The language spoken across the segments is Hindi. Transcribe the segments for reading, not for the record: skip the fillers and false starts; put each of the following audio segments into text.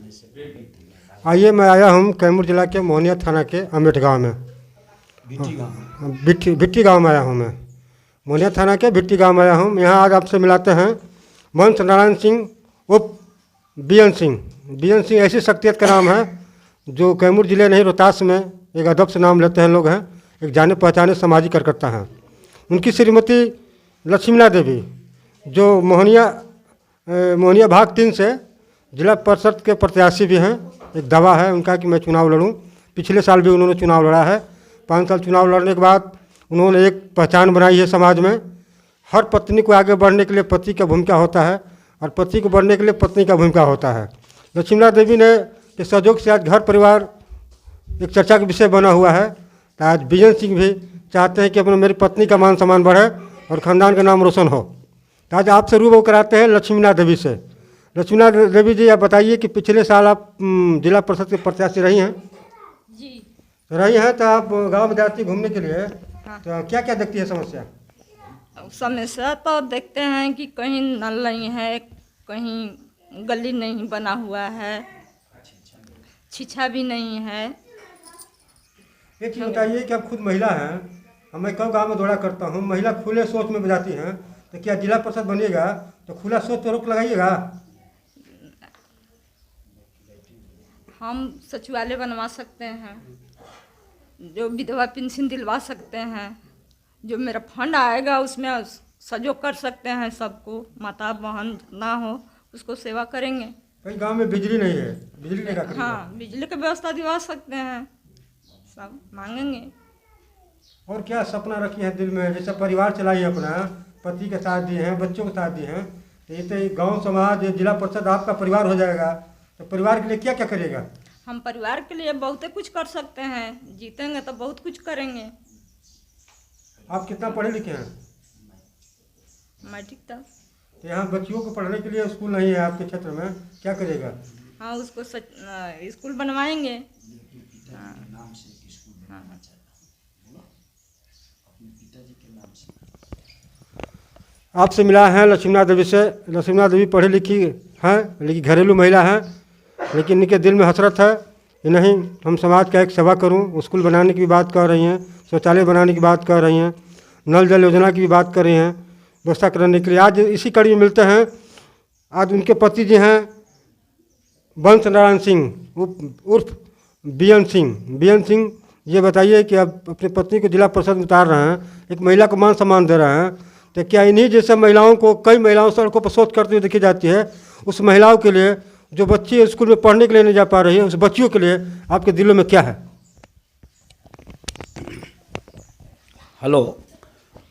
आइए, मैं आया हूँ कैमूर जिला के मोहनिया थाना के अमेठ गाँव में। भिट्टी गाँव में आया हूँ मैं। मोहनिया थाना के भिट्टी गाँव में आया हूँ। यहाँ आज आपसे मिलाते हैं महंत नारायण सिंह उप बीएन सिंह। बीएन सिंह ऐसी शख्सियत का नाम है जो कैमूर जिले नहीं, रोहतास में एक अदब से नाम लेते हैं लोग हैं। एक जाने पहचाने सामाजिक कार्यकर्ता हैं। उनकी श्रीमती लक्ष्मीना देवी जो मोहनिया भाग 3 से जिला परिषद के प्रत्याशी भी हैं। एक दावा है उनका कि मैं चुनाव लड़ूं। पिछले साल भी उन्होंने चुनाव लड़ा है। 5 साल चुनाव लड़ने के बाद उन्होंने एक पहचान बनाई है समाज में। हर पत्नी को आगे बढ़ने के लिए पति का भूमिका होता है और पति को बढ़ने के लिए पत्नी का भूमिका होता है। लक्ष्मीना देवी ने के सहयोग से आज घर परिवार एक चर्चा का विषय बना हुआ है। तो आज बीएन सिंह भी चाहते हैं कि अपने मेरी पत्नी का मान सम्मान बढ़े और ख़ानदान का नाम रोशन हो। तो आज आपसे रूबरू कराते हैं लक्ष्मीना देवी से। लक्ष्मीना देवी जी, आप बताइए कि पिछले साल आप जिला परिषद के प्रत्याशी रही हैं। जी रही हैं, तो आप गांव में जाती घूमने के लिए। हाँ। तो क्या क्या देखती है समस्या? समस्या तो देखते हैं कि कहीं नल नहीं है, कहीं गली नहीं बना हुआ है, छिछा भी नहीं है। एक चीज़ बताइए कि आप खुद महिला हैं। मैं कई गाँव में दौरा करता हूँ, महिला खुले सोच में बजाती हैं। तो क्या जिला परिषद बनिएगा तो खुला सोच पर रोक लगाइएगा? हम सचिवालय बनवा सकते हैं, जो विधवा पेंशन दिलवा सकते हैं, जो मेरा फंड आएगा उसमें सहयोग कर सकते हैं। सबको माता बहन ना हो उसको सेवा करेंगे। कई गांव में बिजली नहीं है, बिजली नहीं का। हाँ, बिजली की व्यवस्था दिलवा सकते हैं, सब मांगेंगे। और क्या सपना रखी है दिल में? जैसे परिवार चलाइए अपना, पति के साथ दिए हैं, बच्चों के साथ दिए हैं, तो ये तो गाँव समाज जिला परिषद आपका परिवार हो जाएगा। तो परिवार के लिए क्या क्या करेगा? हम परिवार के लिए बहुत कुछ कर सकते हैं। जीतेंगे तो बहुत कुछ करेंगे। आप कितना पढ़े लिखे हैं? मैं ठीक था। तो यहाँ बच्चियों को पढ़ने के लिए स्कूल नहीं है आपके क्षेत्र में, क्या करेगा? हाँ, उसको स्कूल बनवाएंगे। हाँ। आपसे मिला है लक्ष्मीना देवी से। लक्ष्मीना देवी पढ़ी लिखी हैं, लेकिन घरेलू महिला हैं, लेकिन इनके दिल में हसरत है कि नहीं, हम समाज का एक सेवा करूं। स्कूल बनाने की भी बात कर रही हैं, शौचालय बनाने की बात कर रही हैं, नल जल योजना की भी बात कर रही हैं, व्यवस्था करने के लिए। आज इसी कड़ी में मिलते हैं। आज उनके पति जी हैं वंश नारायण सिंह उर्फ बीएन सिंह। बीएन सिंह, ये बताइए कि आप अपनी पत्नी को जिला परिषद में उतार रहे हैं, एक महिला को मान सम्मान दे रहे हैं, तो क्या इन्हीं जैसे महिलाओं को, कई महिलाओं सड़कों पर शोध करते हुए देखी जाती है, उस महिलाओं के लिए जो बच्ची स्कूल में पढ़ने के लिए नहीं जा पा रही है, उस बच्चियों के लिए आपके दिलों में क्या है? हेलो,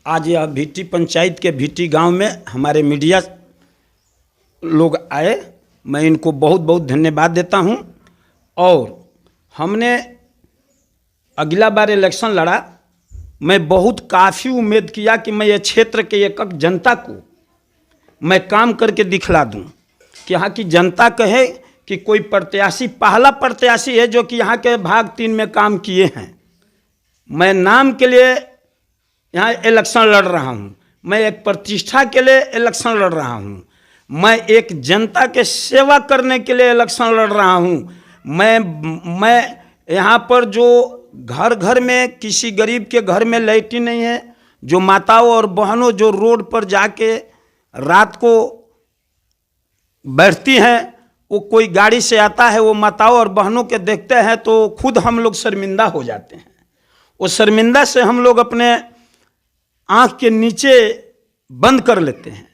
आज यह भिट्टी पंचायत के भिट्टी गांव में हमारे मीडिया लोग आए, मैं इनको बहुत बहुत धन्यवाद देता हूं। और हमने अगला बार इलेक्शन लड़ा, मैं बहुत काफ़ी उम्मीद किया कि मैं ये क्षेत्र के एक जनता को मैं काम करके दिखला दूं कि यहाँ की जनता कहे कि कोई प्रत्याशी, पहला प्रत्याशी है जो कि यहाँ के भाग 3 में काम किए हैं। मैं नाम के लिए यहाँ इलेक्शन लड़ रहा हूँ, मैं एक प्रतिष्ठा के लिए इलेक्शन लड़ रहा हूँ, मैं एक जनता के सेवा करने के लिए इलेक्शन लड़ रहा हूँ। मैं यहाँ पर जो घर घर में किसी गरीब के घर में लाइट नहीं है, जो माताओं और बहनों जो रोड पर जाके रात को बैठती हैं, वो कोई गाड़ी से आता है, वो माताओं और बहनों के देखते हैं तो खुद हम लोग शर्मिंदा हो जाते हैं। वो शर्मिंदा से हम लोग अपने आँख के नीचे बंद कर लेते हैं।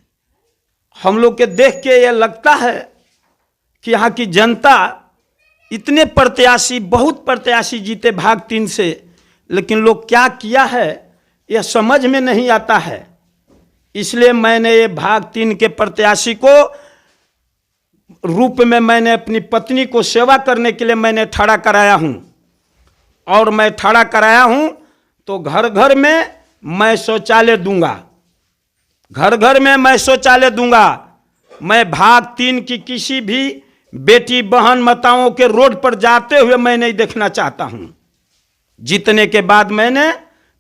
हम लोग के देख के ये लगता है कि यहाँ की जनता, इतने प्रत्याशी, बहुत प्रत्याशी जीते भाग 3 से, लेकिन लोग क्या किया है यह समझ में नहीं आता है। इसलिए मैंने ये भाग 3 के प्रत्याशी को रूप में मैंने अपनी पत्नी को सेवा करने के लिए मैंने खड़ा कराया हूँ। और मैं खड़ा कराया हूँ तो घर घर में मैं शौचालय दूंगा, घर घर में मैं शौचालय दूंगा। मैं भाग 3 की किसी भी बेटी बहन माताओं के रोड पर जाते हुए मैं नहीं देखना चाहता हूं। जीतने के बाद मैंने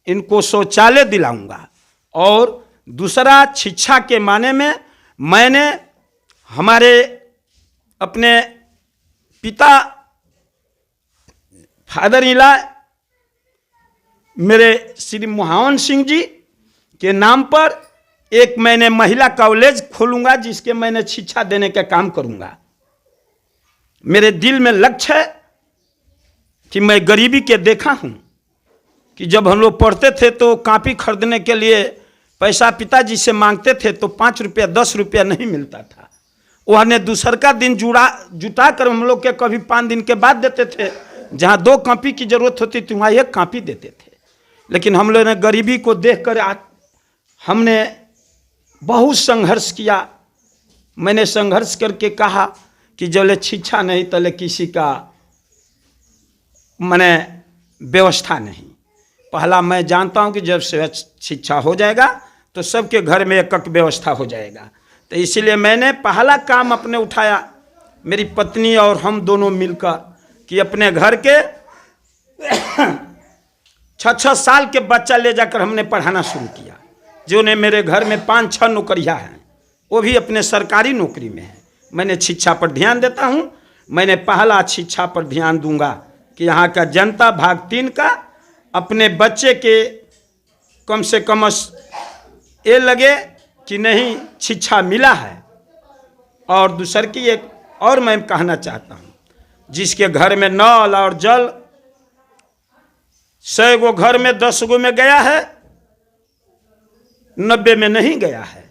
इनको शौचालय दिलाऊंगा। और दूसरा, शिक्षा के माने में मैंने हमारे अपने पिता फादर इन लॉ मेरे श्री मोहन सिंह जी के नाम पर एक मैंने महिला कॉलेज खोलूंगा, जिसके मैंने शिक्षा देने का काम करूंगा। मेरे दिल में लक्ष्य है कि मैं गरीबी के देखा हूं कि जब हम लोग पढ़ते थे तो कॉपी खरीदने के लिए पैसा पिताजी से मांगते थे तो 5 रुपया 10 रुपया नहीं मिलता था। वह ने दूसर का दिन जुटा कर हम लोग के कभी 5 दिन के बाद देते थे। जहाँ 2 कॉपी की जरूरत होती थी वहाँ 1 कॉपी देते थे। लेकिन हम लोगों ने गरीबी को देखकर हमने बहुत संघर्ष किया। मैंने संघर्ष करके कहा कि जब शिक्षा नहीं तले किसी का मैंने व्यवस्था नहीं। पहला मैं जानता हूं कि जब से शिक्षा हो जाएगा तो सबके घर में एक व्यवस्था हो जाएगा। तो इसीलिए मैंने पहला काम अपने उठाया, मेरी पत्नी और हम दोनों मिलकर, कि अपने घर के 6-6 साल के बच्चा ले जाकर हमने पढ़ाना शुरू किया। जो ने मेरे घर में 5-6 नौकरियां हैं, वो भी अपने सरकारी नौकरी में है। मैंने शिक्षा पर ध्यान देता हूं। मैंने पहला शिक्षा पर ध्यान दूंगा कि यहाँ का जनता भाग 3 का अपने बच्चे के कम से कम ये लगे कि नहीं शिक्षा मिला है। और दूसर की एक और मैं कहना चाहता हूँ, जिसके घर में नल और जल 100 गो घर में 10 गो में गया है, 90 में नहीं गया है।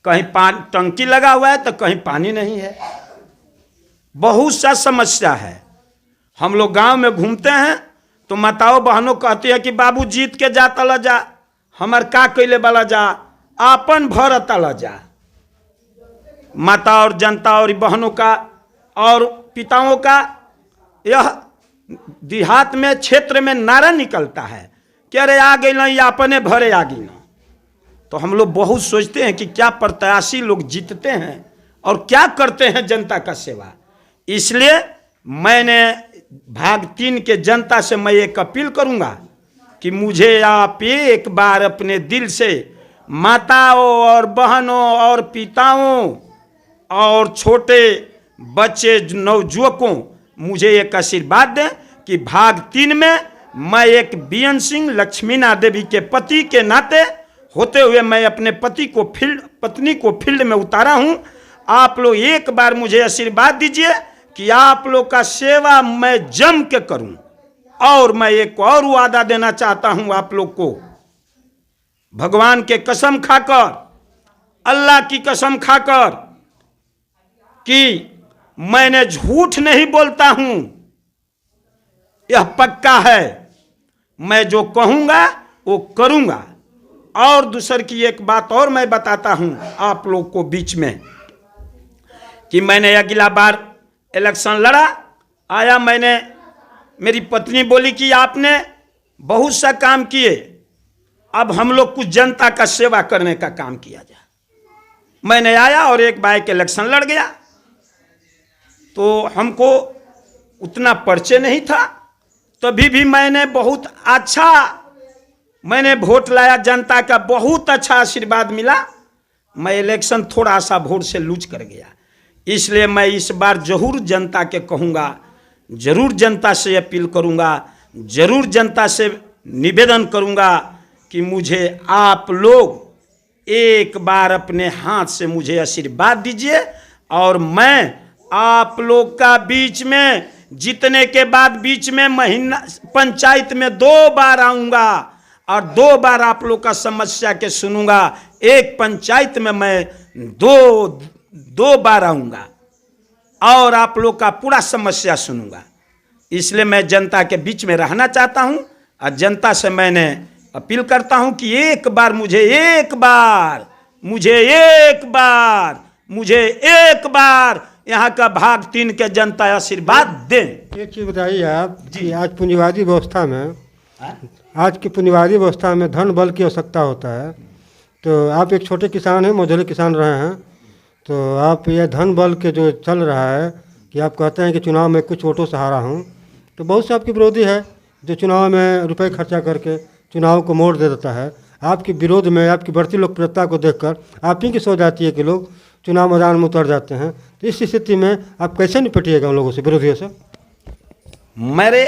कहीं टंकी लगा हुआ है तो कहीं पानी नहीं है। बहुत सा समस्या है। हम लोग गांव में घूमते हैं तो माताओं बहनों कहती है कि बाबू जीत के जा तला जा, हमार का कैले वाला जा, आपन भर तला जा। माता और जनता और बहनों का और पिताओं का यह देहात में क्षेत्र में नारा निकलता है कि अरे आ गई ना, या अपने भरे आ गई ना। तो हम लोग बहुत सोचते हैं कि क्या प्रत्याशी लोग जीतते हैं और क्या करते हैं जनता का सेवा। इसलिए मैंने भाग 3 के जनता से मैं एक अपील करूंगा कि मुझे आप एक बार अपने दिल से माताओं और बहनों और पिताओं और छोटे बच्चे नवयुवकों मुझे एक आशीर्वाद दें कि भाग 3 में मैं एक बीएन सिंह लक्ष्मीना देवी के पति के नाते होते हुए मैं अपने पत्नी को फील्ड में उतारा हूं। आप लोग एक बार मुझे आशीर्वाद दीजिए कि आप लोग का सेवा मैं जम के करूं। और मैं एक और वादा देना चाहता हूं आप लोग को, भगवान के कसम खाकर, अल्लाह की कसम खाकर, कि मैंने झूठ नहीं बोलता हूं। यह पक्का है, मैं जो कहूंगा वो करूंगा। और दूसर की एक बात और मैं बताता हूं आप लोग को बीच में, कि मैंने अगला बार इलेक्शन लड़ा, आया, मैंने मेरी पत्नी बोली कि आपने बहुत सा काम किए, अब हम लोग कुछ जनता का सेवा करने का काम किया जाए। मैंने आया और एक बार के इलेक्शन लड़ गया। तो हमको उतना परिचय नहीं था, तभी भी मैंने बहुत अच्छा मैंने वोट लाया, जनता का बहुत अच्छा आशीर्वाद मिला। मैं इलेक्शन थोड़ा सा वोट से लूज कर गया। इसलिए मैं इस बार जरूर जनता के कहूँगा, जरूर जनता से अपील करूँगा, जरूर जनता से निवेदन करूँगा कि मुझे आप लोग एक बार अपने हाथ से मुझे आशीर्वाद दीजिए। और मैं आप लोग का बीच में जीतने के बाद बीच में महीना पंचायत में 2 बार आऊँगा और 2 बार आप लोग का समस्या के सुनूंगा। एक पंचायत में मैं दो बार आऊँगा और आप लोग का पूरा समस्या सुनूंगा। इसलिए मैं जनता के बीच में रहना चाहता हूं और जनता से मैंने अपील करता हूं कि एक बार मुझे एक बार यहाँ का भाग 3 के जनता आशीर्वाद दें। एक चीज़ बताइए आप कि आज पूंजीवादी व्यवस्था में, आज की पूंजीवादी व्यवस्था में धन बल की आवश्यकता होता है। तो आप एक छोटे किसान हैं, मझोले किसान रहे हैं, तो आप यह धन बल के जो चल रहा है कि आप कहते हैं कि चुनाव में कुछ वोटों से हारा हूँ, तो बहुत से आपके विरोधी है जो चुनाव में रुपए खर्चा करके चुनाव को मोड़ दे देता है। आपके विरोध में आपकी बढ़ती लोकप्रियता को देखकर आप ही की सोच आती है कि लोग चुनाव मैदान में उतर जाते हैं। तो इस स्थिति में आप कैसे निपटिएगा उन लोगों से, विरोधियों से? मेरे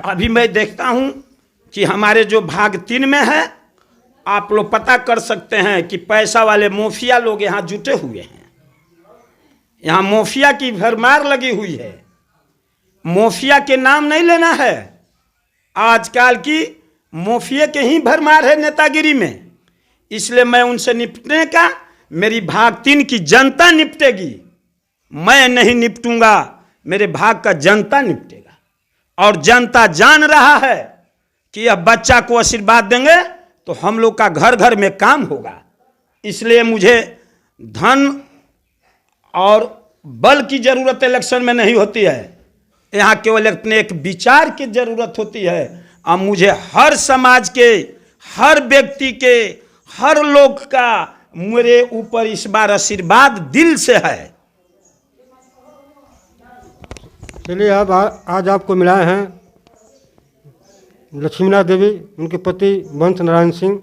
अभी मैं देखता हूं कि हमारे जो भाग 3 में है, आप लोग पता कर सकते हैं कि पैसा वाले माफिया लोग यहाँ जुटे हुए हैं। यहाँ माफिया की भरमार लगी हुई है। माफिया के नाम नहीं लेना है, आजकल की माफिया के ही भरमार है नेतागिरी में। इसलिए मैं उनसे निपटने का, मेरी भाग 3 की जनता निपटेगी, मैं नहीं निपटूंगा, मेरे भाग का जनता निपटेगा। और जनता जान रहा है कि यह बच्चा को आशीर्वाद देंगे तो हम लोग का घर घर में काम होगा। इसलिए मुझे धन और बल की जरूरत इलेक्शन में नहीं होती है, यहाँ केवल अपने एक विचार की जरूरत होती है। अब मुझे हर समाज के, हर व्यक्ति के, हर लोग का मेरे ऊपर इस बार आशीर्वाद दिल से है। चलिए, अब आज आपको मिलाए हैं लक्ष्मीनाथ देवी, उनके पति वंश नारायण सिंह,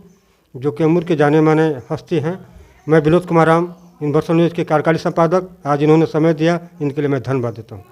जो कैमूर के जाने माने हस्ती हैं। मैं विनोद कुमार राम, यूनिवर्सल न्यूज़ के कार्यकारी संपादक। आज इन्होंने समय दिया, इनके लिए मैं धन्यवाद देता हूँ।